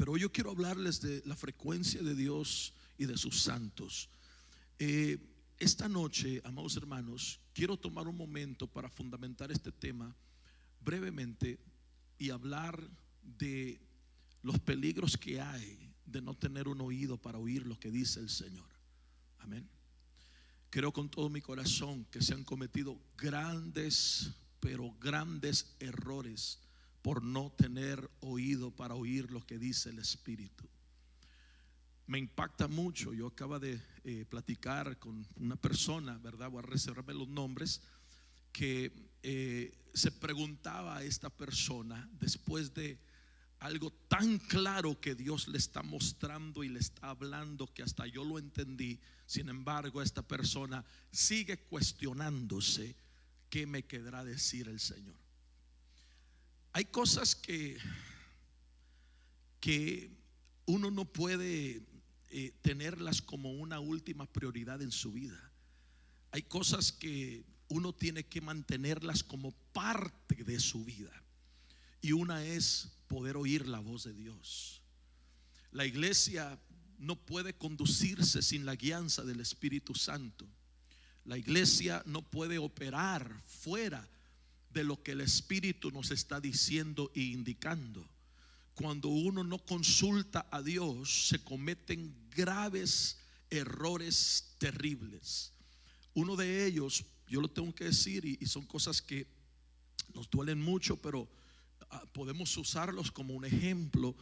Pero hoy yo quiero hablarles de la frecuencia de Dios y de sus santos. Esta noche, amados hermanos, quiero tomar un momento para fundamentar este tema brevemente y hablar de los peligros que hay de no tener un oído para oír lo que dice el Señor. Amén. Creo con todo mi corazón que se han cometido grandes, pero grandes errores por no tener oído para oír lo que dice el Espíritu. Me impacta mucho. Yo acabo de platicar con una persona, ¿verdad? Voy a reservarme los nombres, que se preguntaba a esta persona, después de algo tan claro que Dios le está mostrando y le está hablando, que hasta yo lo entendí. Sin embargo, esta persona sigue cuestionándose: ¿qué me quedará decir el Señor? Hay cosas que uno no puede tenerlas como una última prioridad en su vida. Hay cosas que uno tiene que mantenerlas como parte de su vida, y una es poder oír la voz de Dios. La iglesia no puede conducirse sin la guianza del Espíritu Santo. La iglesia no puede operar fuera de lo que el Espíritu nos está diciendo e indicando. Cuando uno no consulta a Dios, se cometen graves errores terribles. Uno de ellos, yo lo tengo que decir, y son cosas que nos duelen mucho, pero podemos usarlos como un ejemplo.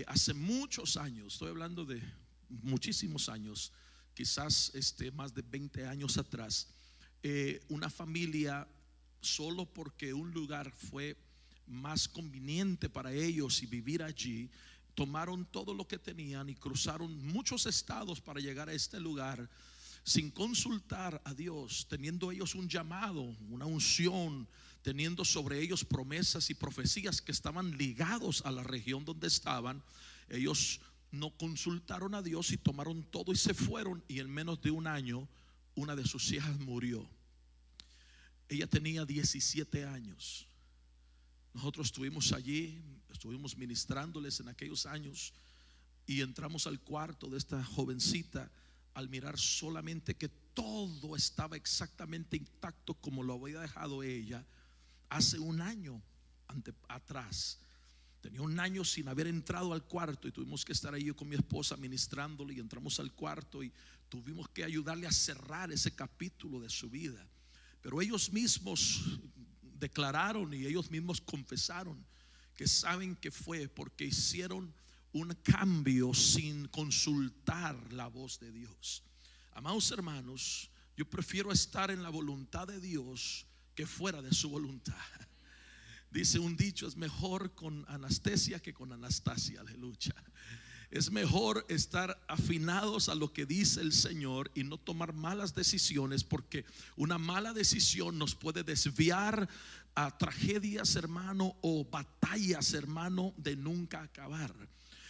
Hace muchos años, estoy hablando de muchísimos años, quizás más de 20 años atrás, una familia, solo porque un lugar fue más conveniente para ellos y vivir allí, tomaron todo lo que tenían y cruzaron muchos estados para llegar a este lugar sin consultar a Dios, teniendo ellos un llamado, una unción, teniendo sobre ellos promesas y profecías que estaban ligados a la región donde estaban. Ellos no consultaron a Dios y tomaron todo y se fueron, y en menos de un año una de sus hijas murió. Ella tenía 17 años. Nosotros estuvimos allí, estuvimos ministrándoles en aquellos años, y entramos al cuarto de esta jovencita al mirar solamente que todo estaba exactamente intacto como lo había dejado ella hace un año atrás. Tenía un año sin haber entrado al cuarto, y tuvimos que estar ahí con mi esposa ministrándole, y entramos al cuarto y tuvimos que ayudarle a cerrar ese capítulo de su vida. Pero ellos mismos declararon y ellos mismos confesaron que saben que fue porque hicieron un cambio sin consultar la voz de Dios. Amados hermanos, yo prefiero estar en la voluntad de Dios que fuera de su voluntad. Dice un dicho: es mejor con anestesia que con Anastasia. Aleluya. Es mejor estar afinados a lo que dice el Señor y no tomar malas decisiones, porque una mala decisión nos puede desviar a tragedias, hermano, o batallas, hermano, de nunca acabar.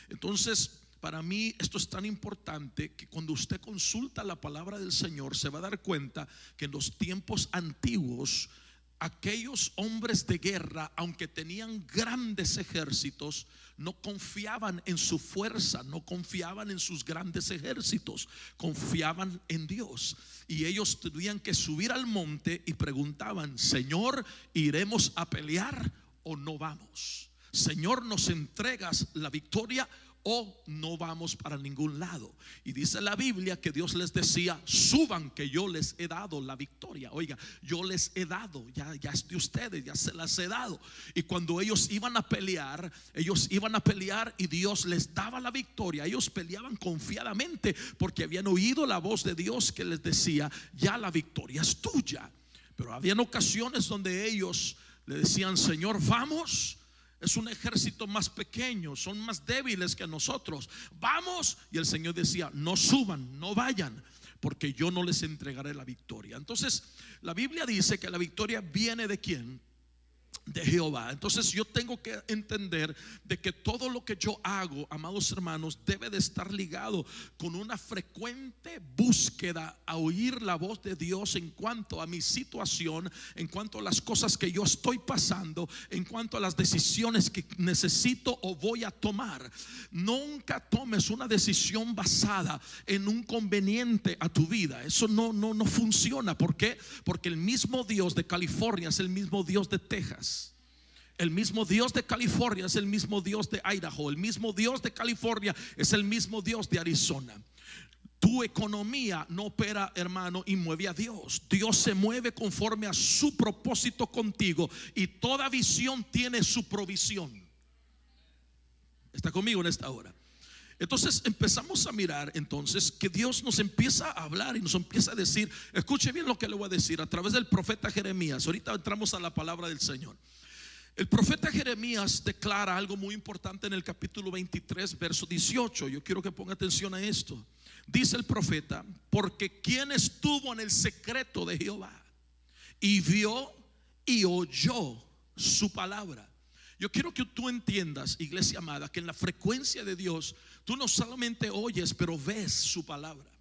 Entonces, para mí esto es tan importante que cuando usted consulta la palabra del Señor, se va a dar cuenta que en los tiempos antiguos, aquellos hombres de guerra, aunque tenían grandes ejércitos, no confiaban en su fuerza, no confiaban en sus grandes ejércitos, confiaban en Dios. Y ellos tenían que subir al monte y preguntaban: Señor, ¿iremos a pelear o no vamos? Señor, ¿nos entregas la victoria o no vamos para ningún lado? Y dice la Biblia que Dios les decía: suban, que yo les he dado la victoria. Oiga, yo les he dado, ya es de ustedes, ya se las he dado. Y cuando ellos iban a pelear y Dios les daba la victoria, ellos peleaban confiadamente porque habían oído la voz de Dios que les decía: ya la victoria es tuya. Pero habían ocasiones donde ellos le decían: Señor, vamos, es un ejército más pequeño, son más débiles que nosotros, vamos. Y el Señor decía: no suban, no vayan, porque yo no les entregaré la victoria. Entonces la Biblia dice que la victoria viene ¿de quién? de Jehová. Entonces yo tengo que entender de que todo lo que yo hago, amados hermanos, debe de estar ligado con una frecuente búsqueda a oír la voz de Dios en cuanto a mi situación, en cuanto a las cosas que yo estoy pasando, en cuanto a las decisiones que necesito o voy a tomar. Nunca tomes una decisión basada en un conveniente a tu vida. Eso no funciona. ¿Por qué? Porque el mismo Dios de California es el mismo Dios de Texas. El mismo Dios de California es el mismo Dios de Idaho. El mismo Dios de California es el mismo Dios de Arizona. Tu economía no opera, hermano, y mueve a Dios. Dios se mueve conforme a su propósito contigo, y toda visión tiene su provisión. ¿Está conmigo en esta hora? Entonces empezamos a mirar entonces que Dios nos empieza a hablar y nos empieza a decir. Escuche bien lo que le voy a decir a través del profeta Jeremías. Ahorita entramos a la palabra del Señor. El profeta Jeremías declara algo muy importante en el capítulo 23, verso 18. Yo quiero que ponga atención a esto. Dice el profeta: porque quien estuvo en el secreto de Jehová y vio y oyó su palabra. Yo quiero que tú entiendas, iglesia amada, que en la frecuencia de Dios tú no solamente oyes, pero ves su palabra.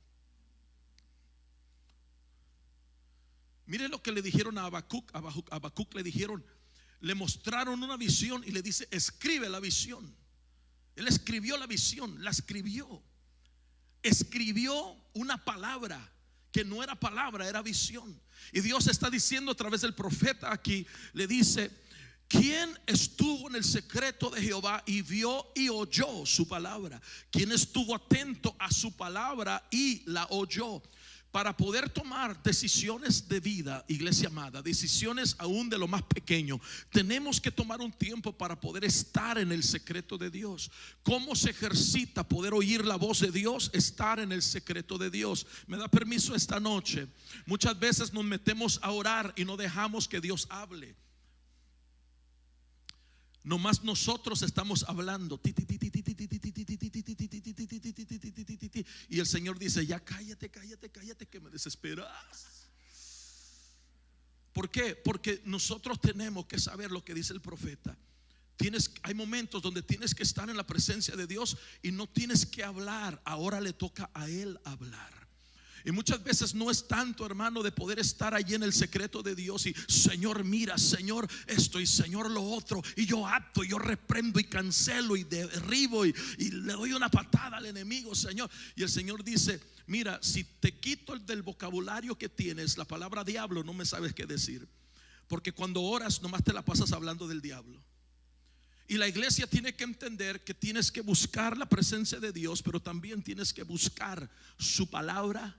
Mire lo que le dijeron a Habacuc. A Habacuc le dijeron, le mostraron una visión y le dice: escribe la visión. Él escribió la visión, la escribió. Escribió una palabra que no era palabra, era visión. Y Dios está diciendo a través del profeta aquí, le dice: ¿quién estuvo en el secreto de Jehová y vio y oyó su palabra? ¿Quién estuvo atento a su palabra y la oyó? Para poder tomar decisiones de vida, iglesia amada, decisiones aún de lo más pequeño, tenemos que tomar un tiempo para poder estar en el secreto de Dios. ¿Cómo se ejercita poder oír la voz de Dios? Estar en el secreto de Dios. ¿Me da permiso esta noche? Muchas veces nos metemos a orar y no dejamos que Dios hable. Nomás nosotros estamos hablando. Y el Señor dice: ya cállate, que me desesperas. ¿Por qué? Porque nosotros tenemos que saber lo que dice el profeta. Hay momentos donde tienes que estar en la presencia de Dios y no tienes que hablar. Ahora le toca a Él hablar. Y muchas veces no es tanto, hermano, de poder estar allí en el secreto de Dios y Señor mira, Señor esto y Señor lo otro, y yo acto, yo reprendo y cancelo y derribo y le doy una patada al enemigo, Señor. Y el Señor dice: mira, si te quito del vocabulario que tienes la palabra diablo, no me sabes qué decir, porque cuando oras nomás te la pasas hablando del diablo. Y la iglesia tiene que entender que tienes que buscar la presencia de Dios, pero también tienes que buscar su palabra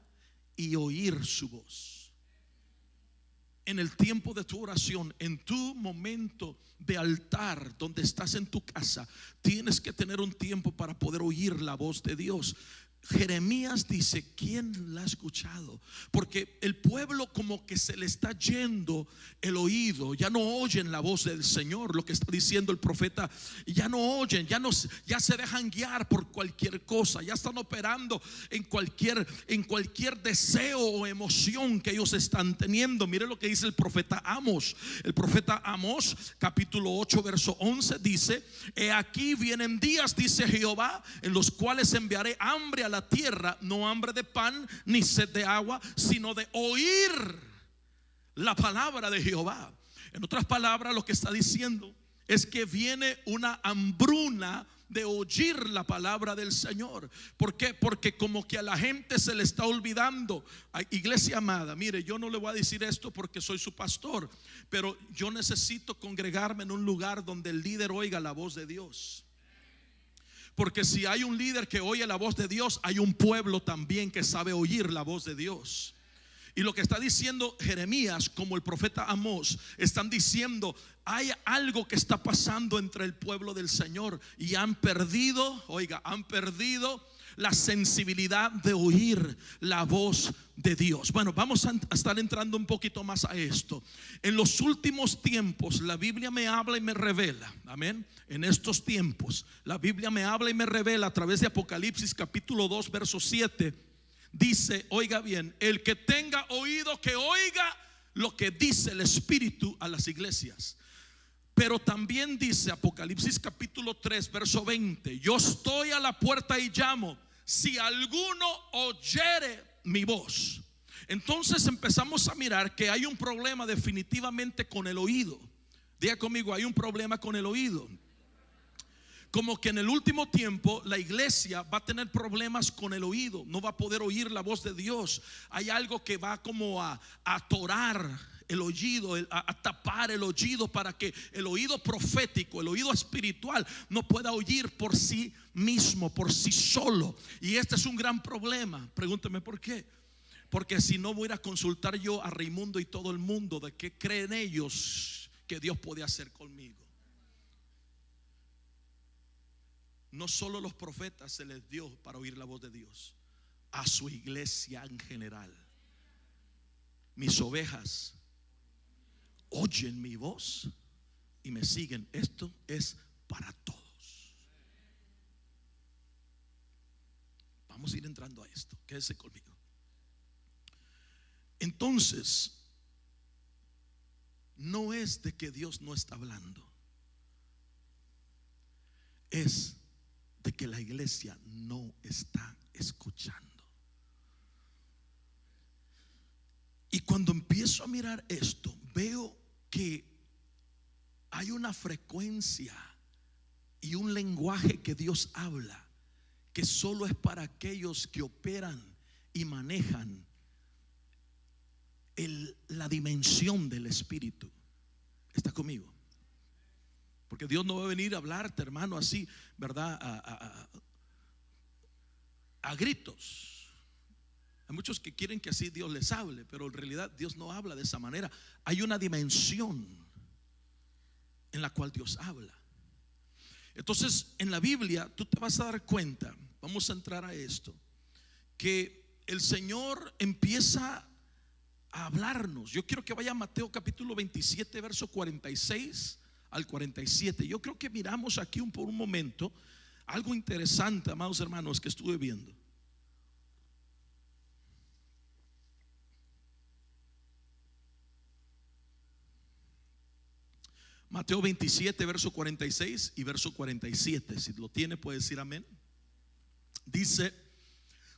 y oír su voz. En el tiempo de tu oración, en tu momento de altar, donde estás en tu casa, tienes que tener un tiempo para poder oír la voz de Dios. Jeremías dice: ¿quién la ha escuchado? Porque el pueblo como que se le está yendo el oído, ya no oyen la voz del Señor. Lo que está diciendo el profeta: ya no oyen, ya se dejan guiar por cualquier cosa, ya están operando en cualquier deseo o emoción que ellos están teniendo. Mire lo que dice el profeta Amós. El profeta Amós, capítulo 8, verso 11, dice: he aquí vienen días, dice Jehová, en los cuales enviaré hambre a la tierra, no hambre de pan ni sed de agua, sino de oír la palabra de Jehová. En otras palabras, lo que está diciendo es que viene una hambruna de oír la palabra del Señor. ¿Por qué? Porque como que a la gente se le está olvidando. Iglesia amada, mire, yo no le voy a decir esto porque soy su pastor, pero yo necesito congregarme en un lugar donde el líder oiga la voz de Dios. Porque si hay un líder que oye la voz de Dios, hay un pueblo también que sabe oír la voz de Dios. Y lo que está diciendo Jeremías, como el profeta Amós, están diciendo: hay algo que está pasando entre el pueblo del Señor y han perdido la sensibilidad de oír la voz de Dios. Bueno, vamos a estar entrando un poquito más a esto. En los últimos tiempos la Biblia me habla y me revela, amén. En estos tiempos la Biblia me habla y me revela a través de Apocalipsis capítulo 2, verso 7. Dice, oiga bien: el que tenga oído, que oiga lo que dice el Espíritu a las iglesias. Pero también dice Apocalipsis capítulo 3 verso 20: yo estoy a la puerta y llamo, si alguno oyere mi voz. Entonces empezamos a mirar que hay un problema definitivamente con el oído. Diga conmigo, hay un problema con el oído. Como que en el último tiempo la iglesia va a tener problemas con el oído, no va a poder oír la voz de Dios. Hay algo que va como a atorar el oído, a tapar el oído, para que el oído profético, el oído espiritual no pueda oír por sí mismo, por sí solo. Y este es un gran problema. Pregúnteme por qué. Porque si no, voy a ir a consultar yo a Raimundo y todo el mundo de qué creen ellos que Dios puede hacer conmigo. No solo los profetas se les dio para oír la voz de Dios, a su iglesia en general. Mis ovejas oyen mi voz y me siguen. Esto es para todos. Vamos a ir entrando a esto. Quédese conmigo. Entonces, no es de que Dios no está hablando, es de que la iglesia no está escuchando. Y cuando empiezo a mirar esto, veo que hay una frecuencia y un lenguaje que Dios habla que solo es para aquellos que operan y manejan la dimensión del Espíritu. ¿Está conmigo? Porque Dios no va a venir a hablarte, hermano, así, ¿verdad? A gritos. Hay muchos que quieren que así Dios les hable, pero en realidad Dios no habla de esa manera. Hay una dimensión en la cual Dios habla. Entonces, en la Biblia tú te vas a dar cuenta, vamos a entrar a esto, que el Señor empieza a hablarnos. Yo quiero que vaya a Mateo capítulo 27 verso 46 al 47. Yo creo que miramos aquí por un momento algo interesante, amados hermanos, que estuve viendo. Mateo 27 verso 46 y verso 47. Si lo tiene puede decir amén. Dice: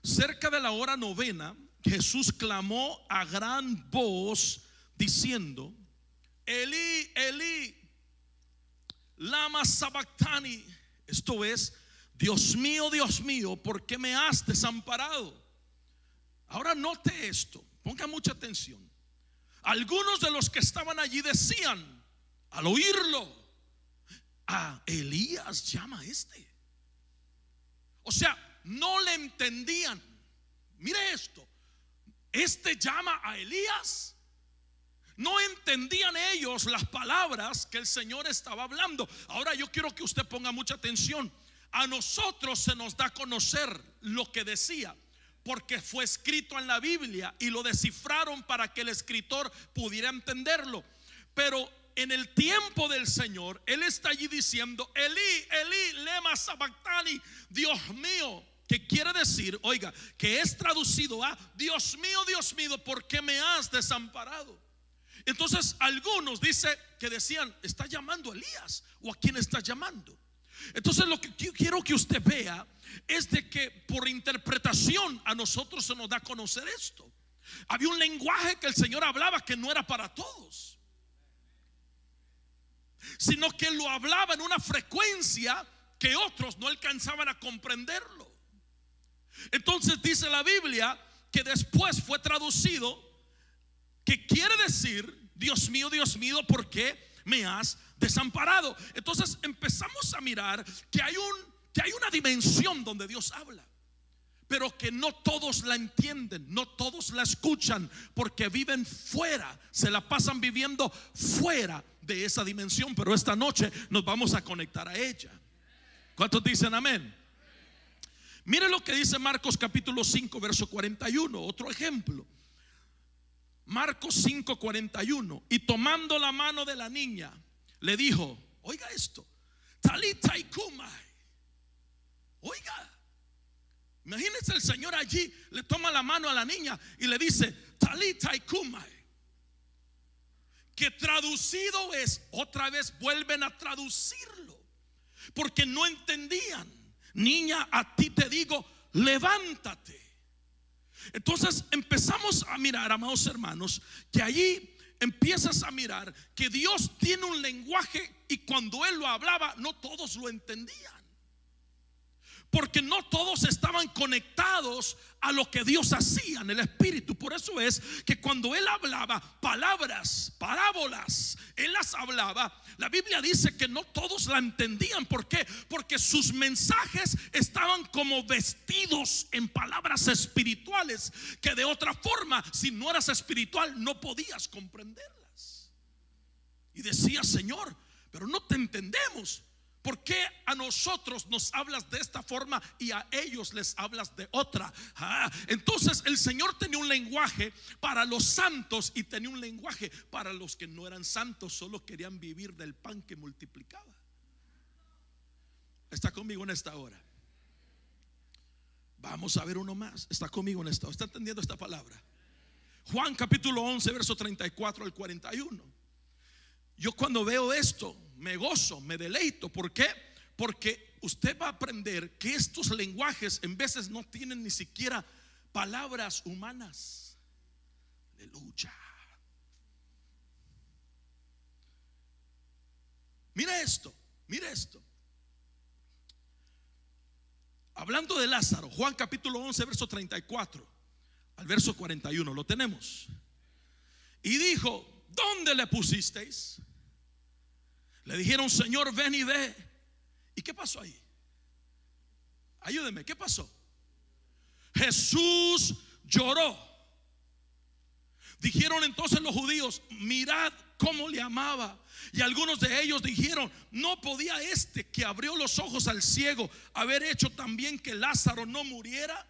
cerca de la hora novena, Jesús clamó a gran voz diciendo: Elí, Elí, lama sabactani. Esto es: Dios mío, ¿por qué me has desamparado? Ahora note esto, ponga mucha atención. Algunos de los que estaban allí decían al oírlo: a Elías llama este. O sea, no le entendían. Mire esto, este llama a Elías. No entendían ellos las palabras que el Señor estaba hablando. Ahora yo quiero que usted ponga mucha atención. A nosotros se nos da a conocer lo que decía, porque fue escrito en la Biblia y lo descifraron para que el escritor pudiera entenderlo. Pero en el tiempo del Señor, Él está allí diciendo: Elí, Elí, lema sabactani, Dios mío. Que quiere decir, oiga, que es traducido a: Dios mío, ¿por qué me has desamparado? Entonces algunos dice que decían: ¿está llamando a Elías o a quién está llamando? Entonces lo que yo quiero que usted vea es de que por interpretación a nosotros se nos da a conocer esto. Había un lenguaje que el Señor hablaba que no era para todos, sino que lo hablaba en una frecuencia que otros no alcanzaban a comprenderlo. Entonces dice la Biblia que después fue traducido, que quiere decir: Dios mío, ¿por qué me has desamparado? Entonces empezamos a mirar que hay una dimensión donde Dios habla, pero que no todos la entienden, no todos la escuchan, porque viven fuera, se la pasan viviendo fuera de esa dimensión. Pero esta noche nos vamos a conectar a ella. ¿Cuántos dicen amén? Mire lo que dice Marcos capítulo 5 verso 41. Otro ejemplo, Marcos 5, 41. Y tomando la mano de la niña, le dijo, oiga esto, Talita kumai. Oiga, imagínense, el Señor allí le toma la mano a la niña y le dice, Talita kumai, que traducido es, otra vez vuelven a traducirlo, porque no entendían. Niña, a ti te digo, levántate. Entonces empezamos a mirar, amados hermanos, que allí empiezas a mirar que Dios tiene un lenguaje, y cuando Él lo hablaba no todos lo entendían, porque no todos estaban conectados a lo que Dios hacía en el Espíritu. Por eso es que cuando Él hablaba palabras, parábolas, Él las hablaba, la Biblia dice que no todos la entendían. ¿Por qué? Porque sus mensajes estaban como vestidos en palabras espirituales, que de otra forma, si no eras espiritual, no podías comprenderlas. Y decía: Señor, pero no te entendemos. ¿Por qué a nosotros nos hablas de esta forma y a ellos les hablas de otra? Entonces el Señor tenía un lenguaje para los santos y tenía un lenguaje para los que no eran santos, solo querían vivir del pan que multiplicaba. ¿Está conmigo en esta hora? Vamos a ver uno más. ¿Está conmigo en esta hora? ¿Está entendiendo esta palabra? Juan capítulo 11, verso 34 al 41. Yo cuando veo esto me gozo, me deleito. ¿Por qué? Porque usted va a aprender que estos lenguajes en veces no tienen ni siquiera palabras humanas. Aleluya. Mira esto, mira esto. Hablando de Lázaro, Juan capítulo 11, verso 34 al verso 41, lo tenemos. Y dijo: ¿dónde le pusisteis? Le dijeron: Señor, ven y ve. ¿Y qué pasó ahí? Ayúdeme, ¿qué pasó? Jesús lloró. Dijeron entonces los judíos: mirad cómo le amaba. Y algunos de ellos dijeron: ¿no podía este que abrió los ojos al ciego haber hecho también que Lázaro no muriera?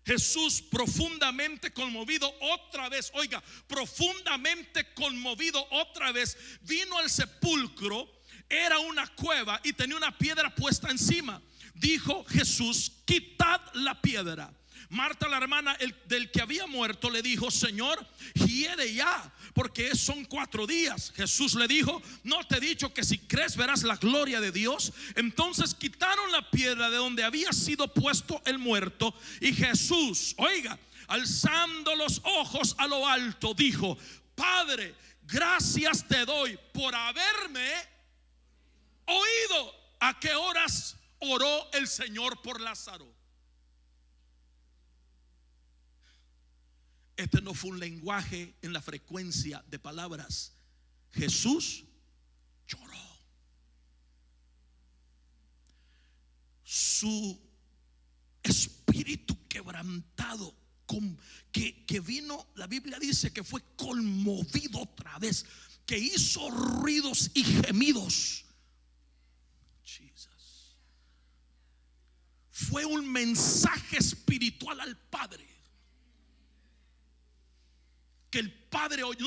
Jesús, profundamente conmovido otra vez, oiga, profundamente conmovido otra vez, vino al sepulcro. Era una cueva y tenía una piedra puesta encima. Dijo Jesús: quitad la piedra. Marta, la hermana del que había muerto, le dijo: Señor, hiede ya, porque son 4 días. Jesús le dijo: ¿no te he dicho que si crees verás la gloria de Dios? Entonces quitaron la piedra de donde había sido puesto el muerto. Y Jesús, oiga, alzando los ojos a lo alto, dijo: Padre, gracias te doy por haberme oído. ¿A qué horas oró el Señor por Lázaro? Este no fue un lenguaje en la frecuencia de palabras. Jesús lloró. Su espíritu quebrantado, que vino, la Biblia dice que fue conmovido otra vez, que hizo ruidos y gemidos. Jesus. Fue un mensaje espiritual al Padre, que el Padre hoy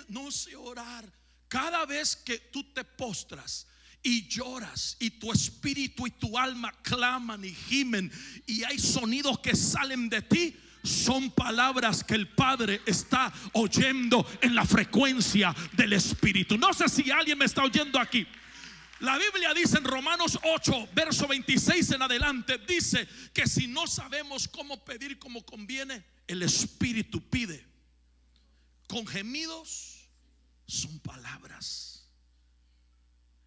no sé orar. Cada vez que tú te postras y lloras y tu espíritu y tu alma claman y gimen y hay sonidos que salen de ti, son palabras que el Padre está oyendo en la frecuencia del Espíritu. No sé si alguien me está oyendo aquí. La Biblia dice en Romanos 8, verso 26 en adelante, dice que si no sabemos cómo pedir como conviene, el Espíritu pide con gemidos. Son palabras.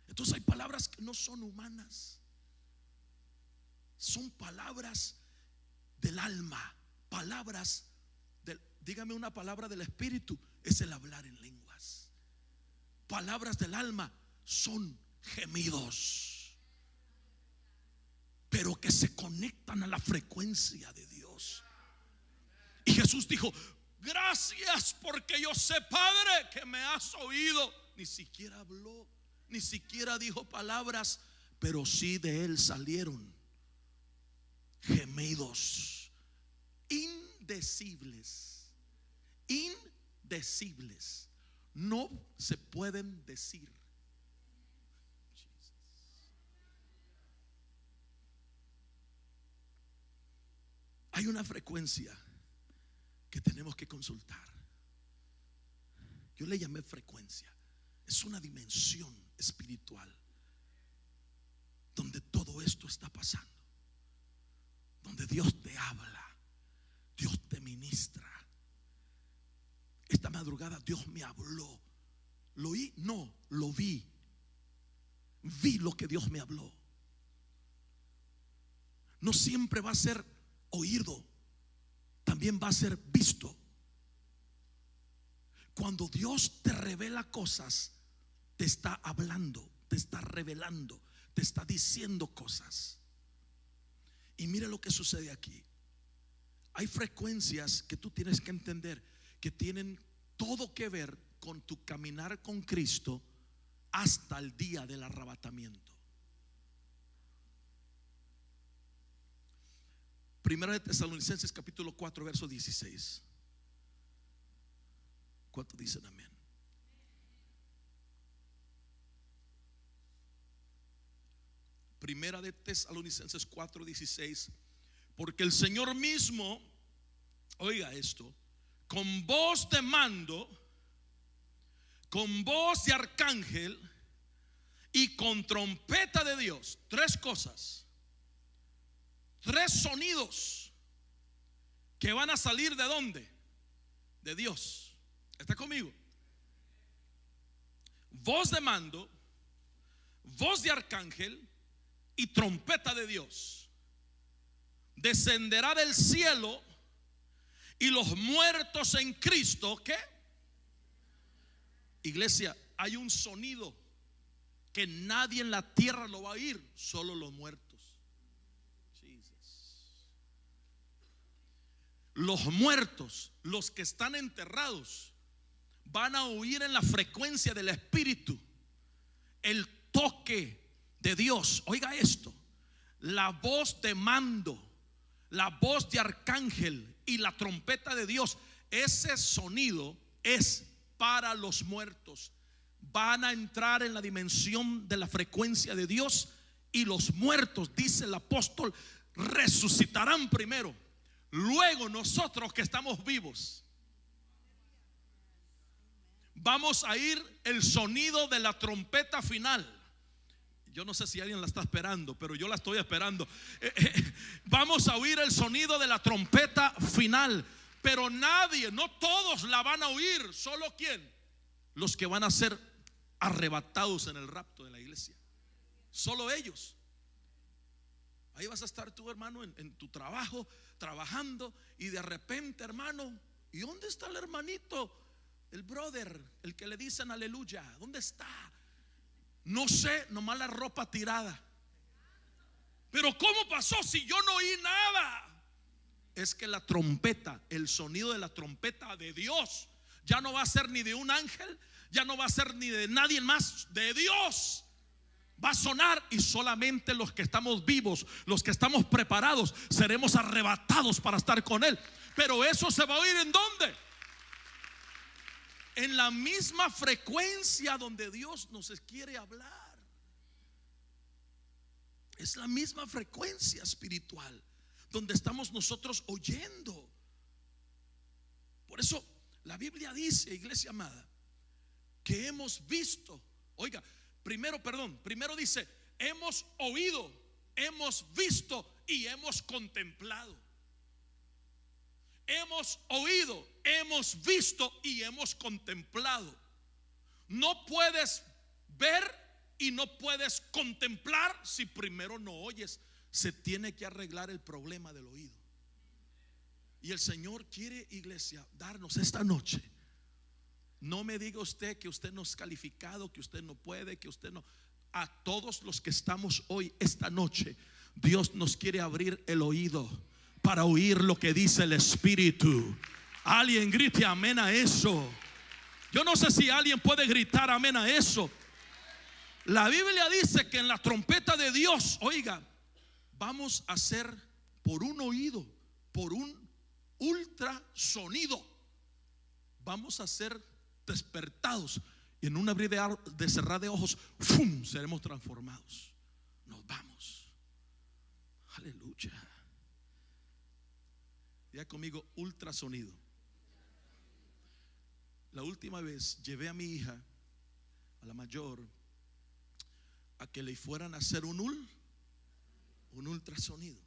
Entonces hay palabras que no son humanas, son palabras del alma, palabras del, dígame una palabra del Espíritu, es el hablar en lenguas. Palabras del alma son gemidos, pero que se conectan a la frecuencia de Dios. Y Jesús dijo: gracias, porque yo sé, Padre, que me has oído. Ni siquiera habló, ni siquiera dijo palabras, pero sí de él salieron gemidos indecibles. Indecibles. No se pueden decir. Hay una frecuencia que tenemos que consultar. Yo le llamé frecuencia. Es una dimensión espiritual donde todo esto está pasando, donde Dios te habla, Dios te ministra. Esta madrugada Dios me habló. ¿Lo oí? No, lo vi. Vi lo que Dios me habló. No siempre va a ser oído, también va a ser visto. Cuando Dios te revela cosas, te está hablando, te está revelando, te está diciendo cosas. Y mire lo que sucede aquí. Hay frecuencias que tú tienes que entender que tienen todo que ver con tu caminar con Cristo hasta el día del arrebatamiento. Primera de Tesalonicenses capítulo 4 verso 16. ¿Cuántos dicen amén? Primera de Tesalonicenses 4:16. Porque el Señor mismo, oiga esto, con voz de mando, con voz de arcángel y con trompeta de Dios. Tres cosas, tres sonidos que van a salir ¿de dónde? De Dios. ¿Está conmigo? Voz de mando, voz de arcángel y trompeta de Dios. Descenderá del cielo y los muertos en Cristo, ¿qué? Iglesia, hay un sonido que nadie en la tierra lo va a oír, solo los muertos. Jesus. Los muertos, los que están enterrados, van a oír en la frecuencia del Espíritu el toque de Dios. Oiga esto, la voz de mando, la voz de arcángel y la trompeta de Dios. Ese sonido es para los muertos. Van a entrar en la dimensión de la frecuencia de Dios, y los muertos, dice el apóstol, resucitarán primero. Luego nosotros que estamos vivos vamos a oír el sonido de la trompeta final. Yo no sé si alguien la está esperando, pero yo la estoy esperando. Vamos a oír el sonido de la trompeta final. Pero nadie, no todos la van a oír. ¿Solo quién? Los que van a ser arrebatados en el rapto de la iglesia. Solo ellos. Ahí vas a estar tú, hermano, en tu trabajo, trabajando, y de repente, hermano, ¿y dónde está el hermanito? El brother, el que le dicen aleluya, ¿dónde está? No sé, nomás la ropa tirada. Pero ¿cómo pasó si yo no oí nada? Es que la trompeta, el sonido de la trompeta de Dios, ya no va a ser ni de un ángel, ya no va a ser ni de nadie más, de Dios va a sonar, y solamente los que estamos vivos, los que estamos preparados, seremos arrebatados para estar con Él. Pero eso se va a oír ¿en dónde? En la misma frecuencia donde Dios nos quiere hablar. Es la misma frecuencia espiritual donde estamos nosotros oyendo. Por eso la Biblia dice, iglesia amada, que hemos visto. Oiga, primero dice, hemos oído, hemos visto y hemos contemplado. Hemos oído, hemos visto y hemos contemplado. No puedes ver y no puedes contemplar si primero no oyes. Se tiene que arreglar el problema del oído. Y el Señor quiere, iglesia, darnos esta noche. No me diga usted que usted no es calificado, que usted no puede, que usted no. A todos los que estamos hoy, esta noche, Dios nos quiere abrir el oído para oír lo que dice el Espíritu. Alguien grite amén a eso. Yo no sé si alguien puede gritar amén a eso. La Biblia dice que en la trompeta de Dios, oiga, vamos a ser por un oído, por un ultrasonido, vamos a ser despertados, y en un abrir de cerrar de ojos, ¡fum!, seremos transformados. Nos vamos. Aleluya. Diga conmigo, ultrasonido. La última vez llevé a mi hija, a la mayor, a que le fueran a hacer un ultrasonido.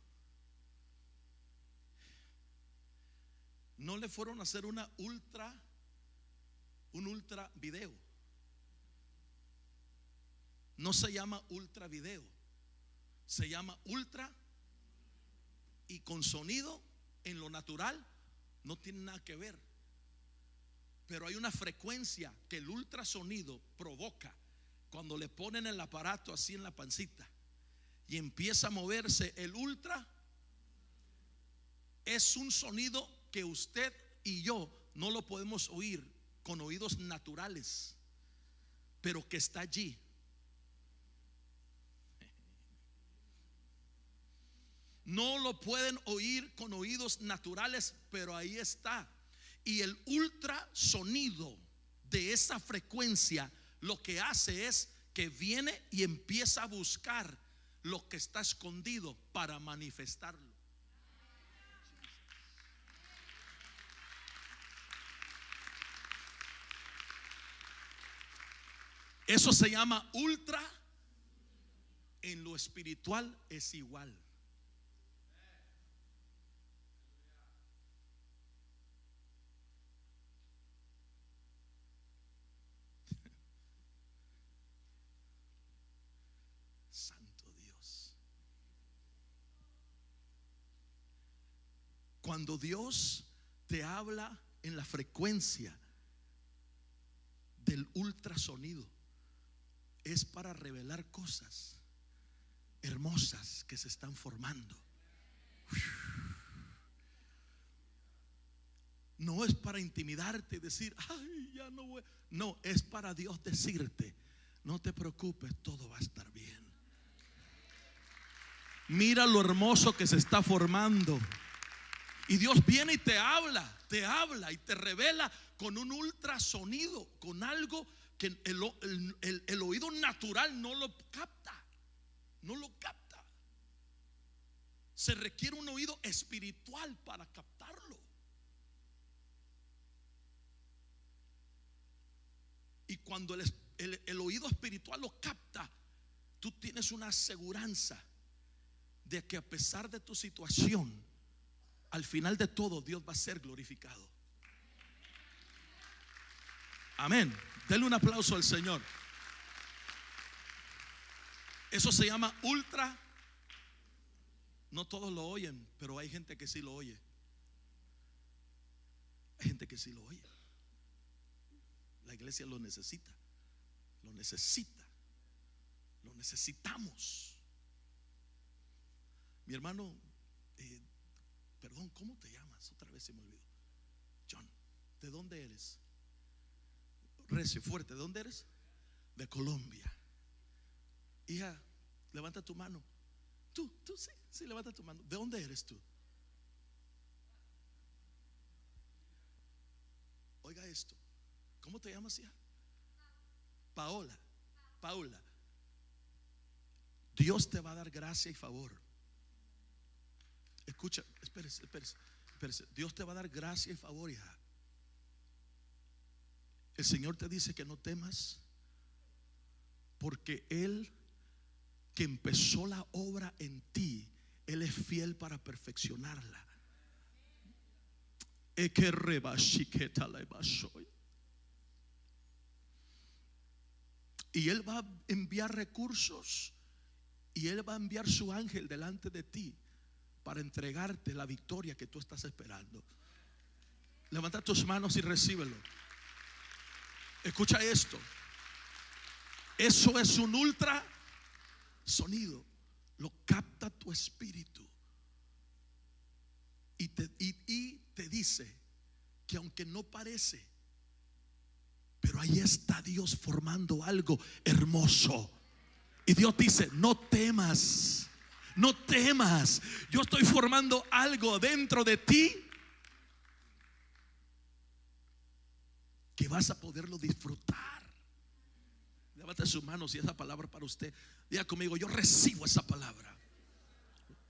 No le fueron a hacer un ultra video. No se llama ultra video, se llama ultra, y con sonido en lo natural no tiene nada que ver. Pero hay una frecuencia que el ultrasonido provoca cuando le ponen el aparato así en la pancita y empieza a moverse el ultra. Es un sonido que usted y yo no lo podemos oír con oídos naturales, pero que está allí. No lo pueden oír con oídos naturales, pero ahí está. Y el ultrasonido de esa frecuencia lo que hace es que viene y empieza a buscar lo que está escondido para manifestarlo. Eso se llama ultra. En lo espiritual es igual. Santo Dios. Cuando Dios te habla en la frecuencia del ultrasonido, es para revelar cosas hermosas que se están formando. No es para intimidarte y decir, ay, ya no voy. No, es para Dios decirte, no te preocupes, todo va a estar bien. Mira lo hermoso que se está formando. Y Dios viene y te habla y te revela con un ultrasonido, con algo que el oído natural no lo capta. No lo capta. Se requiere un oído espiritual para captarlo. Y cuando el oído espiritual lo capta, tú tienes una aseguranza de que a pesar de tu situación, al final de todo Dios va a ser glorificado. Amén. Denle un aplauso al Señor. Eso se llama ultra. No todos lo oyen, pero hay gente que sí lo oye. Hay gente que sí lo oye. La iglesia lo necesita. Lo necesita. Lo necesitamos. Mi hermano, perdón, ¿cómo te llamas? Otra vez se me olvidó. John, ¿de dónde eres? Recio, fuerte, ¿de dónde eres? De Colombia. Hija, levanta tu mano. Tú sí, levanta tu mano. ¿De dónde eres tú? Oiga esto. ¿Cómo te llamas, hija? Paola. Dios te va a dar gracia y favor. Escucha, espérese. Dios te va a dar gracia y favor, hija. El Señor te dice que no temas, porque Él que empezó la obra en ti, Él es fiel para perfeccionarla. Y Él va a enviar recursos, y Él va a enviar su ángel delante de ti para entregarte la victoria que tú estás esperando. Levanta tus manos y recíbelo. Escucha esto. Eso es un ultra sonido. Lo capta tu espíritu y te dice que aunque no parece, pero ahí está Dios formando algo hermoso. Y Dios dice, no temas. No temas. Yo estoy formando algo dentro de ti que vas a poderlo disfrutar. Levante sus manos y esa palabra para usted. Diga conmigo, yo recibo esa palabra.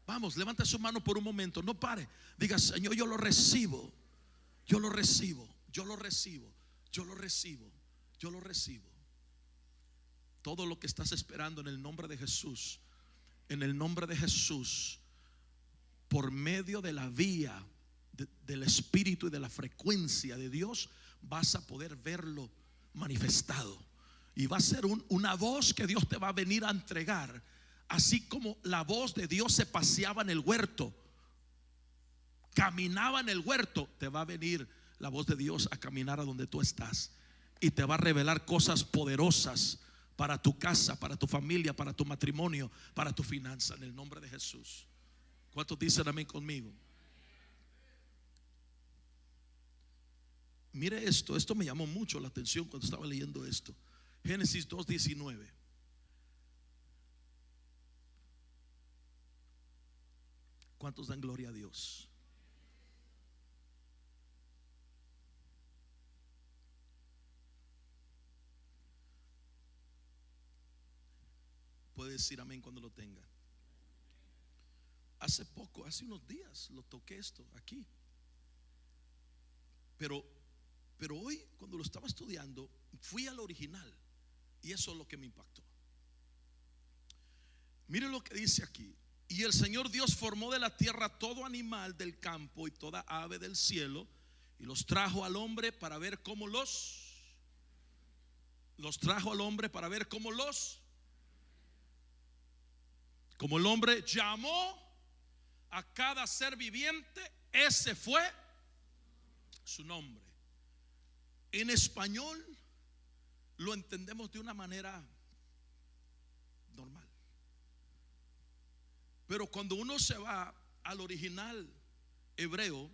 Vamos, levante su mano por un momento. No pare. Diga, Señor, yo lo recibo. Yo lo recibo. Yo lo recibo. Yo lo recibo, yo lo recibo. Todo lo que estás esperando en el nombre de Jesús, en el nombre de Jesús, por medio de la vía del Espíritu y de la frecuencia de Dios, vas a poder verlo manifestado. Y va a ser una voz que Dios te va a venir a entregar. Así como la voz de Dios se paseaba en el huerto, caminaba en el huerto, te va a venir la voz de Dios a caminar a donde tú estás. Y te va a revelar cosas poderosas para tu casa, para tu familia, para tu matrimonio, para tu finanza, en el nombre de Jesús. ¿Cuántos dicen amén conmigo? Mire esto me llamó mucho la atención cuando estaba leyendo esto. Génesis 2:19. ¿Cuántos dan gloria a Dios? Puede decir amén cuando lo tenga. Hace poco, hace unos días lo toqué esto aquí. Pero hoy cuando lo estaba estudiando fui al original y eso es lo que me impactó. Mire lo que dice aquí. Y el Señor Dios formó de la tierra todo animal del campo y toda ave del cielo y los trajo al hombre para ver cómo los trajo al hombre para ver cómo como el hombre llamó a cada ser viviente, ese fue su nombre. En español lo entendemos de una manera normal, pero cuando uno se va al original hebreo,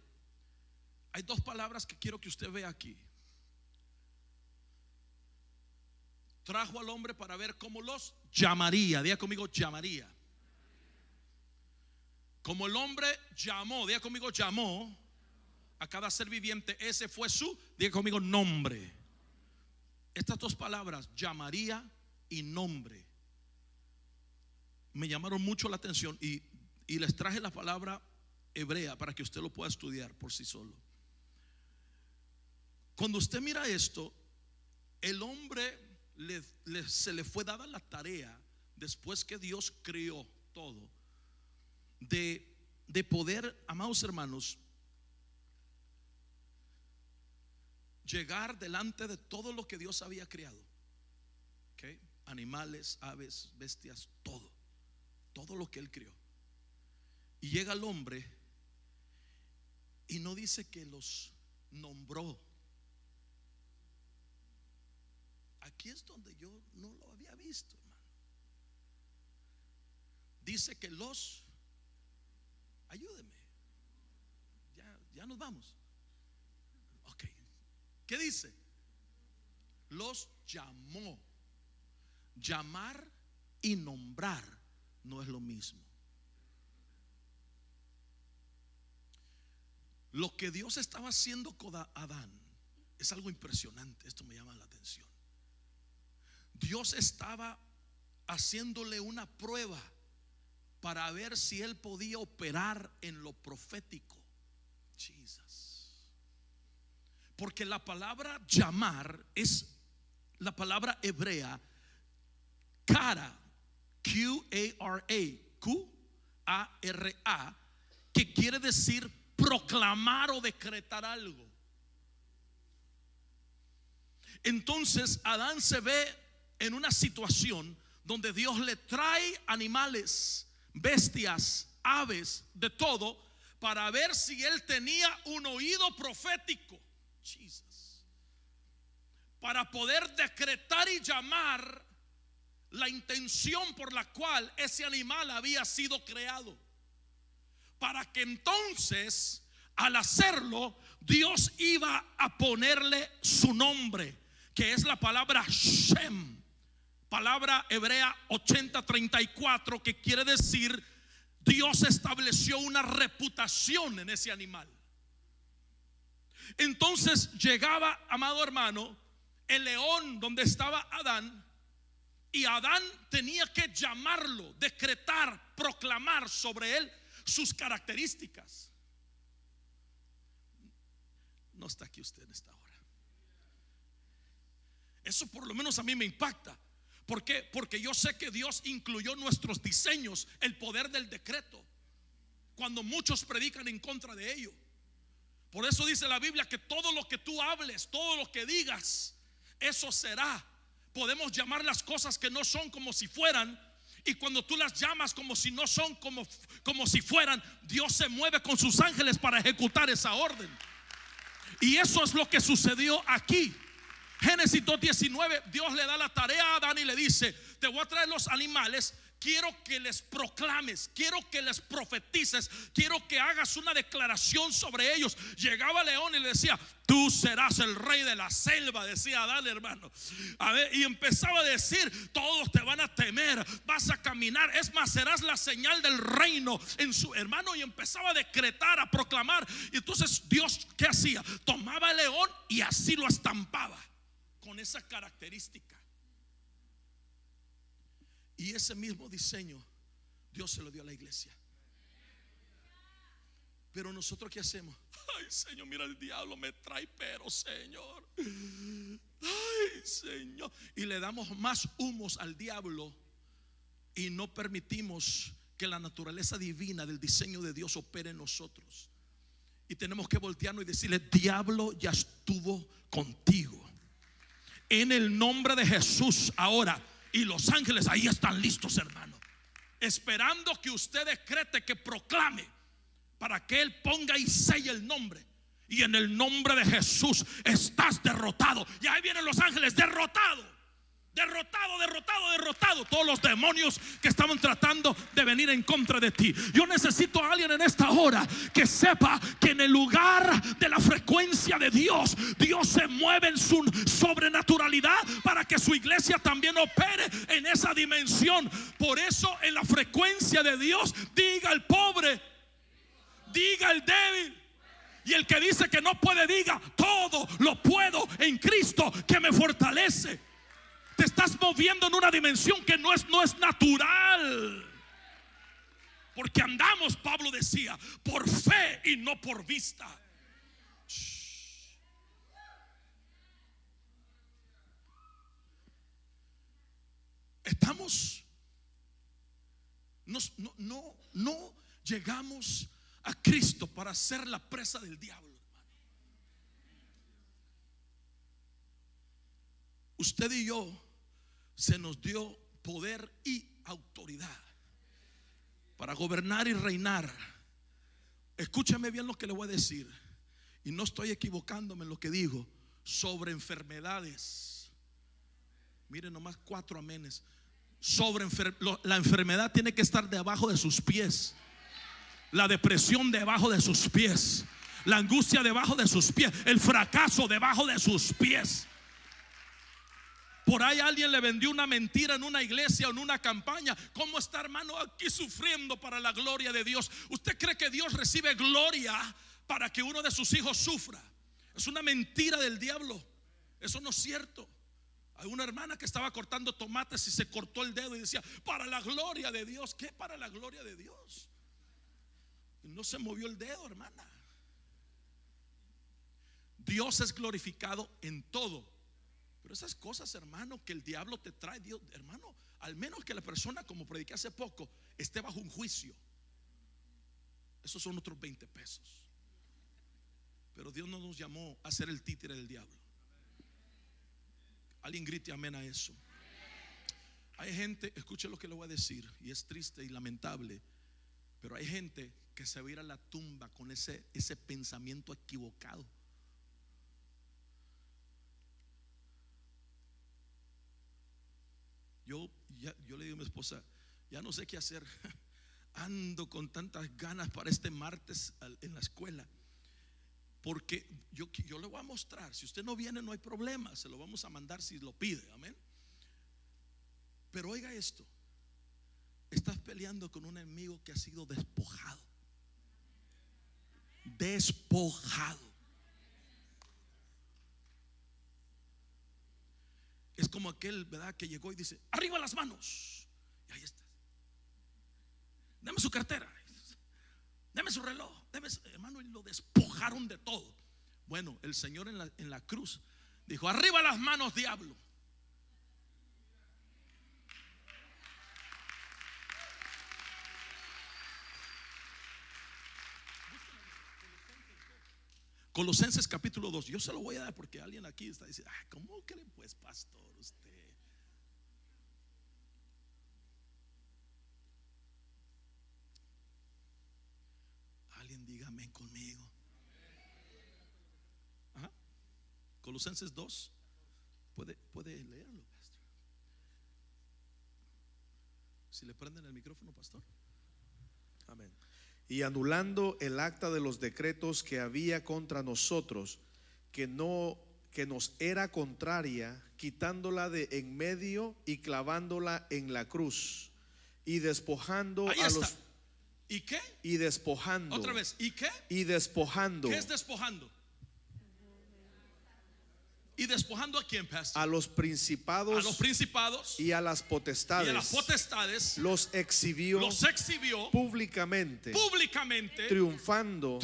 hay dos palabras que quiero que usted vea aquí. Trajo al hombre para ver cómo los llamaría. Diga conmigo, llamaría. Como el hombre llamó, diga conmigo, llamó a cada ser viviente, ese fue su, diga conmigo, nombre. Estas dos palabras, llamaría y nombre, me llamaron mucho la atención y les traje la palabra hebrea para que usted lo pueda estudiar por sí solo. Cuando usted mira esto, el hombre se le fue dada la tarea, después que Dios creó todo, de poder, amados hermanos, llegar delante de todo lo que Dios había creado. ¿Okay? Animales, aves, bestias, todo lo que Él creó. Y llega el hombre y no dice que los nombró. Aquí es donde yo no lo había visto, hermano. Dice que los, ayúdeme, ya nos vamos. Ok, ¿qué dice? Los llamó. Llamar y nombrar no es lo mismo. Lo que Dios estaba haciendo con Adán es algo impresionante. Esto me llama la atención. Dios estaba haciéndole una prueba para ver si él podía operar en lo profético. Jesus. Porque la palabra llamar es la palabra hebrea Kara, Q-A-R-A, que quiere decir proclamar o decretar algo. Entonces Adán se ve en una situación donde Dios le trae animales, bestias, aves, de todo, para ver si él tenía un oído profético. Jesus. Para poder decretar y llamar la intención por la cual ese animal había sido creado, para que entonces al hacerlo Dios iba a ponerle su nombre, que es la palabra Shem, palabra hebrea 8034, que quiere decir Dios estableció una reputación en ese animal. Entonces llegaba, amado hermano, el león donde estaba Adán, y Adán tenía que llamarlo, decretar, proclamar sobre él sus características. No está aquí usted en esta hora. Eso por lo menos a mí me impacta. ¿Por qué? Porque yo sé que Dios incluyó nuestros diseños, el poder del decreto, cuando muchos predican en contra de ello. Por eso dice la Biblia que todo lo que tú hables, todo lo que digas, eso será. Podemos llamar las cosas que no son como si fueran. Y cuando tú las llamas como si no son, como si fueran, Dios se mueve con sus ángeles para ejecutar esa orden. Y eso es lo que sucedió aquí. Génesis 2:19, Dios le da la tarea a Adán y le dice: te voy a traer los animales, quiero que les proclames, quiero que les profetices, quiero que hagas una declaración sobre ellos. Llegaba León y le decía: tú serás el rey de la selva, decía Adán, hermano. A ver, y empezaba a decir: todos te van a temer, vas a caminar, es más, serás la señal del reino en su hermano. Y empezaba a decretar, a proclamar. Y entonces Dios, ¿qué hacía? Tomaba el león y así lo estampaba con esa característica. Y ese mismo diseño Dios se lo dio a la iglesia. Pero nosotros, ¿qué hacemos? Ay, Señor, mira, el diablo me trae, pero Señor, ay, Señor. Y le damos más humos al diablo y no permitimos que la naturaleza divina del diseño de Dios opere en nosotros. Y tenemos que voltearnos y decirle: diablo, ya estuvo contigo. En el nombre de Jesús ahora. Y los ángeles ahí están listos, hermano, esperando que usted decrete, que proclame, para que Él ponga y selle el nombre. Y en el nombre de Jesús estás derrotado. Y ahí vienen los ángeles: derrotado, derrotado, derrotado, derrotado. Todos los demonios que estaban tratando de venir en contra de ti. Yo necesito a alguien en esta hora que sepa que en el lugar de la frecuencia de Dios, Dios se mueve en su sobrenaturalidad para que su iglesia también opere en esa dimensión. Por eso en la frecuencia de Dios, diga el pobre, diga el débil, y el que dice que no puede, diga: todo lo puedo en Cristo que me fortalece. Te estás moviendo en una dimensión que no es natural. Porque andamos, Pablo decía, por fe y no por vista. Estamos, no llegamos a Cristo para ser la presa del diablo, hermano. Usted y yo se nos dio poder y autoridad para gobernar y reinar. Escúchame bien lo que le voy a decir, y no estoy equivocándome en lo que digo, sobre enfermedades. Miren nomás 4 amenes. La enfermedad tiene que estar debajo de sus pies, la depresión debajo de sus pies, la angustia debajo de sus pies, el fracaso debajo de sus pies. Por ahí alguien le vendió una mentira en una iglesia o en una campaña. ¿Cómo está, hermano, aquí sufriendo para la gloria de Dios? ¿Usted cree que Dios recibe gloria para que uno de sus hijos sufra? Es una mentira del diablo. Eso no es cierto. Hay una hermana que estaba cortando tomates y se cortó el dedo y decía: para la gloria de Dios. ¿Qué para la gloria de Dios? Y no se movió el dedo, hermana. Dios es glorificado en todo. Pero esas cosas, hermano, que el diablo te trae, Dios, hermano, al menos que la persona, como prediqué hace poco, esté bajo un juicio, esos son otros 20 pesos. Pero Dios no nos llamó a ser el títere del diablo. Alguien grite amén a eso. Hay gente, escuche lo que le voy a decir, y es triste y lamentable, pero hay gente que se va a ir a la tumba con ese pensamiento equivocado. Yo le digo a mi esposa: ya no sé qué hacer. Ando con tantas ganas para este martes en la escuela, porque yo le voy a mostrar. Si usted no viene, no hay problema, se lo vamos a mandar si lo pide, amén. Pero oiga esto: estás peleando con un enemigo que ha sido despojado. Despojado. Es como aquel, ¿verdad?, que llegó y dice: arriba las manos. Y ahí está. Dame su cartera, dame su reloj, hermano, y lo despojaron de todo. Bueno, el Señor en la cruz dijo: arriba las manos, diablo. Colosenses capítulo 2. Yo se lo voy a dar porque alguien aquí está diciendo: ¿cómo cree pues, pastor, usted? Alguien diga amén conmigo. Ajá. Colosenses 2. Puede leerlo, pastor. Si le prenden el micrófono, pastor. Amén. Y anulando el acta de los decretos que había contra nosotros, que nos era contraria, quitándola de en medio y clavándola en la cruz, y despojando Ahí a está. los ¿Y qué? y despojando. Otra vez. ¿Y qué? Y despojando. ¿Qué es despojando? ¿Y despojando a quién, pastor? A los principados, A los principados y a las potestades. y a las potestades. Los exhibió públicamente, triunfando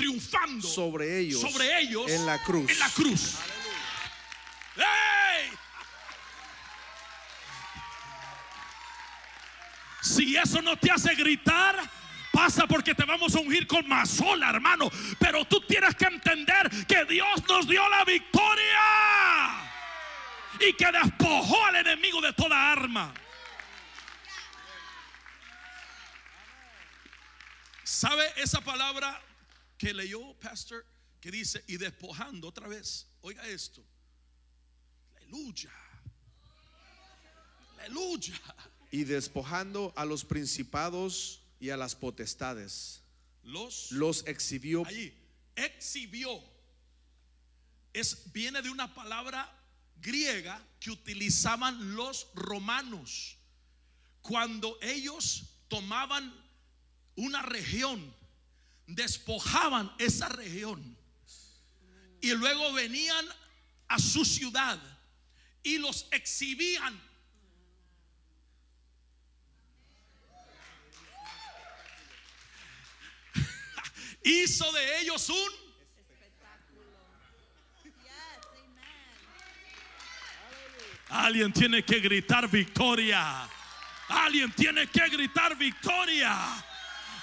sobre ellos en la cruz. ¡Hey! Si eso no te hace gritar, pasa, porque te vamos a ungir con mazola, hermano. Pero tú tienes que entender que Dios nos dio la victoria y que despojó al enemigo de toda arma. ¿Sabe esa palabra que leyó, pastor? Que dice: y despojando, otra vez. Oiga esto. Aleluya. Aleluya. Y despojando a los principados y a las potestades. Los exhibió. Allí, exhibió. Viene de una palabra griega que utilizaban los romanos cuando ellos tomaban una región, despojaban esa región y luego venían a su ciudad y los exhibían. Hizo de ellos un Alguien tiene que gritar victoria. Alguien tiene que gritar victoria.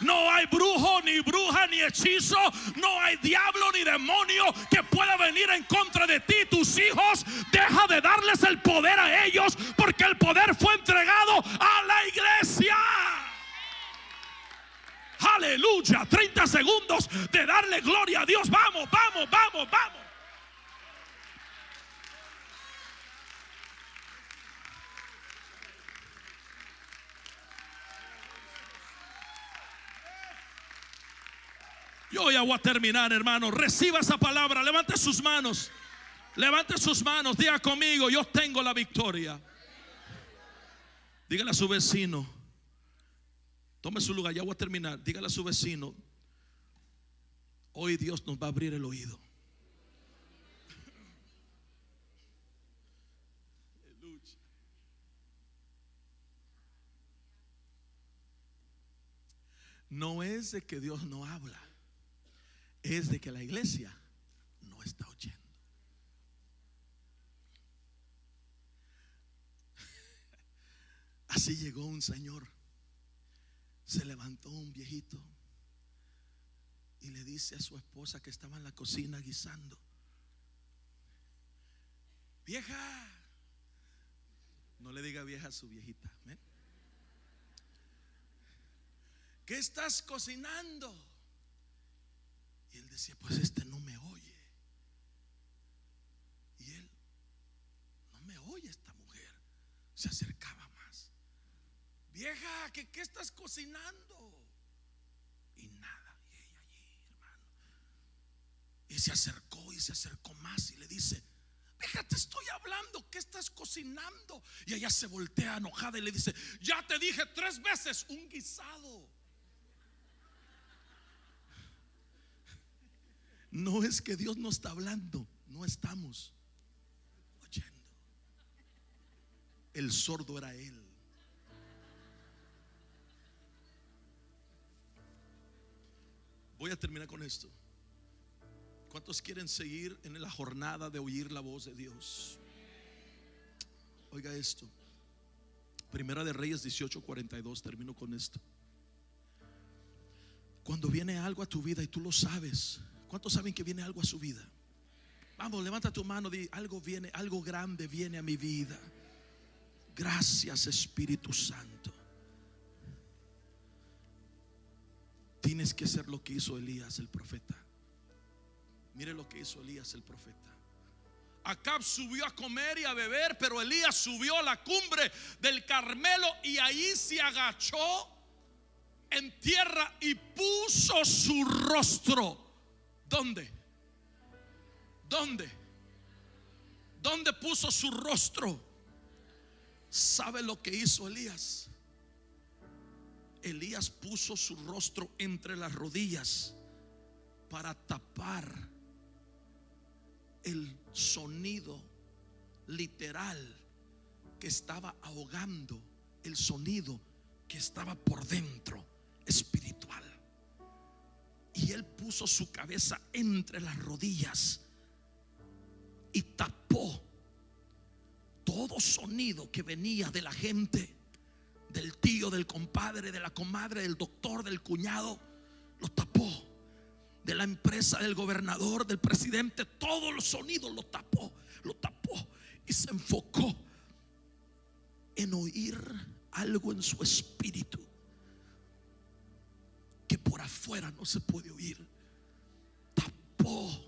No hay brujo, ni bruja, ni hechizo. No hay diablo, ni demonio que pueda venir en contra de ti. Tus hijos, deja de darles el poder a ellos, porque el poder fue entregado a la iglesia. Aleluya. 30 segundos de darle gloria a Dios. Vamos, vamos, vamos, vamos. Yo ya voy a terminar, hermano. Reciba esa palabra. Levante sus manos. Levante sus manos. Diga conmigo: yo tengo la victoria. Dígale a su vecino. Tome su lugar. Ya voy a terminar. Dígale a su vecino: hoy Dios nos va a abrir el oído. No es de que Dios no habla, es de que la iglesia no está oyendo. Así llegó un señor. Se levantó un viejito y le dice a su esposa, que estaba en la cocina guisando: vieja. No le diga vieja a su viejita, ¿eh? ¿Qué estás cocinando? Y él decía: pues no me oye. Y él: no me oye esta mujer. Se acercaba más: vieja, ¿qué estás cocinando? Y nada. Y ella allí, hermano. Y se acercó más y le dice: vieja, te estoy hablando, ¿qué estás cocinando? Y ella se voltea enojada y le dice: ya te dije 3 veces, un guisado. No es que Dios no está hablando, no estamos oyendo. El sordo era él. Voy a terminar con esto. ¿Cuántos quieren seguir en la jornada de oír la voz de Dios? Oiga esto. Primera de Reyes 18:42. Termino con esto. Cuando viene algo a tu vida y tú lo sabes. ¿Cuántos saben que viene algo a su vida? Vamos, levanta tu mano, di: algo viene, algo grande viene a mi vida. Gracias, Espíritu Santo. Tienes que hacer lo que hizo Elías el profeta. Mire lo que hizo Elías el profeta. Acab subió a comer y a beber, pero Elías subió a la cumbre del Carmelo y ahí se agachó en tierra y puso su rostro. ¿Dónde? ¿Dónde? ¿Dónde puso su rostro? ¿Sabe lo que hizo Elías? Elías puso su rostro entre las rodillas para tapar el sonido literal que estaba ahogando el sonido que estaba por dentro, espiritual. Y él puso su cabeza entre las rodillas y tapó todo sonido que venía de la gente, del tío, del compadre, de la comadre, del doctor, del cuñado. Lo tapó. De la empresa, del gobernador, del presidente. Todos los sonidos lo tapó. Lo tapó y se enfocó en oír algo en su espíritu que por afuera no se puede oír. Tapó.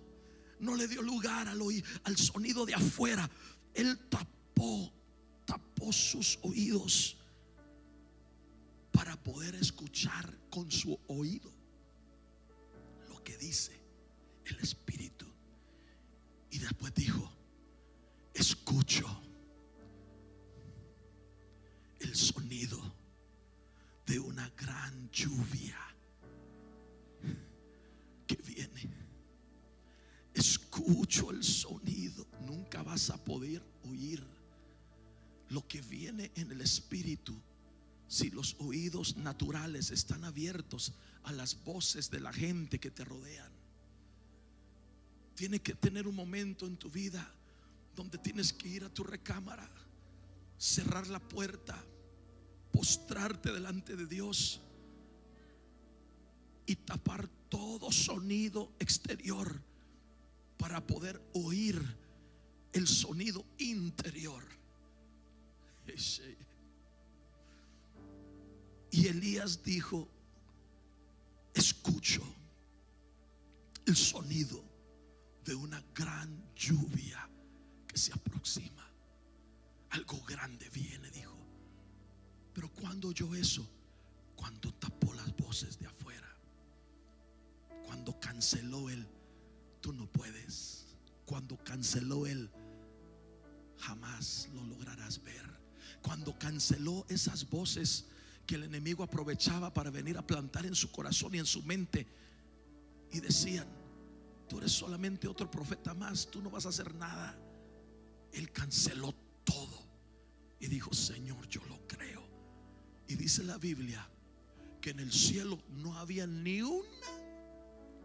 No le dio lugar al sonido de afuera. Él tapó sus oídos para poder escuchar con su oído lo que dice el Espíritu. Y después dijo: escucho el sonido de una gran lluvia que viene. Escucho el sonido. Nunca vas a poder oír lo que viene en el Espíritu si los oídos naturales están abiertos a las voces de la gente que te rodean. Tienes que tener un momento en tu vida donde tienes que ir a tu recámara, cerrar la puerta, postrarte delante de Dios y tapar todo sonido exterior para poder oír el sonido interior. Y Elías dijo: escucho el sonido de una gran lluvia que se aproxima. Algo grande viene, dijo. Pero ¿cuándo oyó eso? Cuando tapó las voces de afuera. Cuando canceló el tú no puedes. Cuando canceló el jamás lo lograrás ver. Cuando canceló esas voces que el enemigo aprovechaba para venir a plantar en su corazón y en su mente, y decían: tú eres solamente otro profeta más, tú no vas a hacer nada. Él canceló todo y dijo: Señor, yo lo creo. Y dice la Biblia que en el cielo no había ni una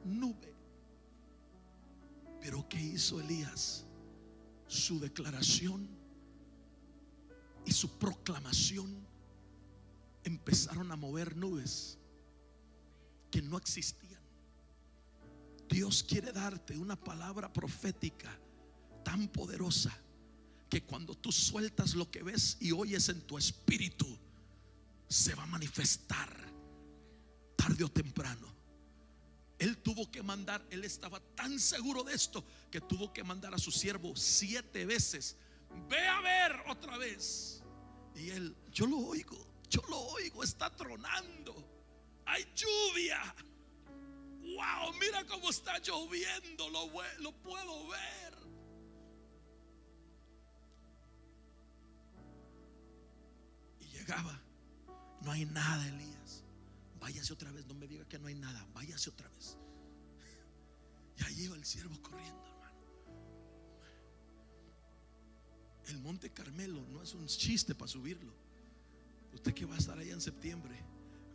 nube. Pero ¿qué hizo Elías? Su declaración y su proclamación empezaron a mover nubes que no existían. Dios quiere darte una palabra profética tan poderosa que cuando tú sueltas lo que ves y oyes en tu espíritu, se va a manifestar tarde o temprano. Él tuvo que mandar, él estaba tan seguro de esto que tuvo que mandar a su siervo 7 veces: ve a ver otra vez. Y él: yo lo oigo, está tronando, hay lluvia. Wow, mira cómo está lloviendo, lo puedo ver. Y llegaba: no hay nada, Elías. Váyase otra vez, no me diga que no hay nada, váyase otra vez. Y ahí iba el siervo corriendo, hermano. El Monte Carmelo no es un chiste para subirlo. Usted que va a estar allá en septiembre,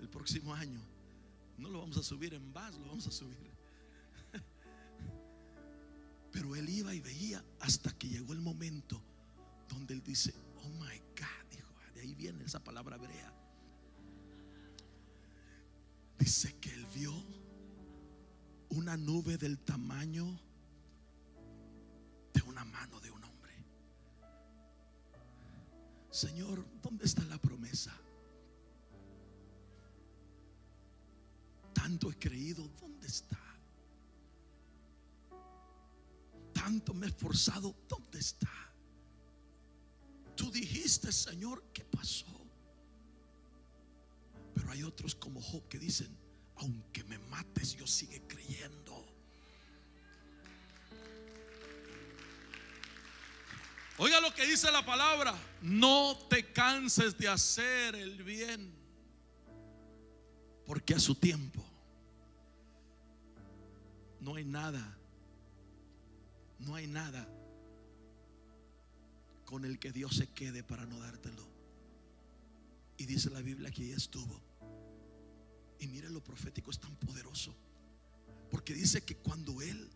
el próximo año, no lo vamos a subir en bus, lo vamos a subir. Pero él iba y veía hasta que llegó el momento donde él dice: oh my God, dijo. De ahí viene esa palabra hebrea. Dice que él vio una nube del tamaño Señor, ¿dónde está la promesa? Tanto he creído, ¿dónde está? Tanto me he esforzado, ¿dónde está? Tú dijiste, Señor, ¿qué pasó? Pero hay otros como Job que dicen: aunque me mates, yo sigue creyendo. Oiga lo que dice la palabra: no te canses de hacer el bien, porque a su tiempo no hay nada con el que Dios se quede para no dártelo. Y dice la Biblia que ella estuvo. Y mire, lo profético es tan poderoso, porque dice que cuando él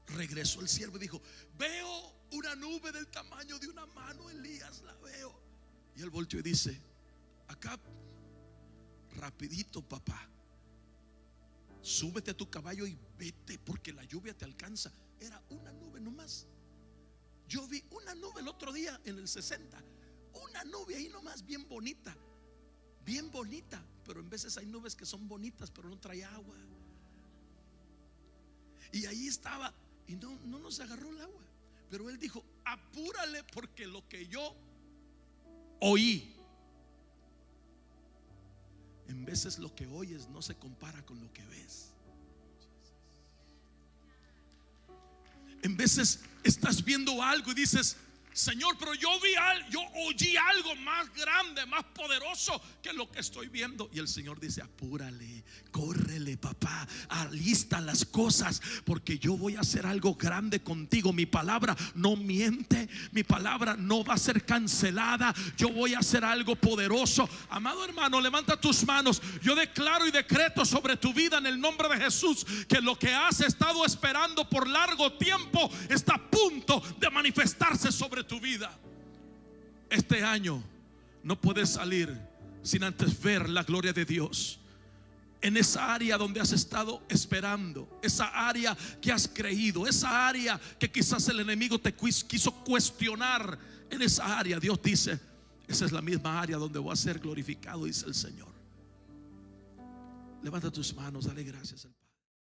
regresó, el siervo dijo: veo una nube del tamaño de una mano, Elías, la veo. Y él volteó y dice: acá, rapidito, papá, súbete a tu caballo y vete, porque la lluvia te alcanza. Era una nube nomás. Yo vi una nube el otro día en el 60, una nube ahí nomás, bien bonita, pero en veces hay nubes que son bonitas pero no trae agua. Y ahí estaba, y no nos agarró el agua. Pero él dijo: apúrale, porque lo que yo oí, en veces lo que oyes no se compara con lo que ves. En veces estás viendo algo y dices: Señor, pero yo oí algo más grande, más poderoso que lo que estoy viendo. Y el Señor dice: apúrale, córrele, papá, alista las cosas, porque yo voy a hacer algo grande contigo. Mi palabra no miente, mi palabra no va a ser cancelada. Yo voy a hacer algo poderoso. Amado hermano, levanta tus manos. Yo declaro y decreto sobre tu vida en el nombre de Jesús que lo que has estado esperando por largo tiempo está a punto de manifestarse sobre tu vida. Este año no puedes salir sin antes ver la gloria de Dios en esa área donde has estado esperando, esa área que has creído, esa área que quizás el enemigo te quiso cuestionar. En esa área Dios dice: esa es la misma área donde voy a ser glorificado, dice el Señor. Levanta tus manos, dale gracias al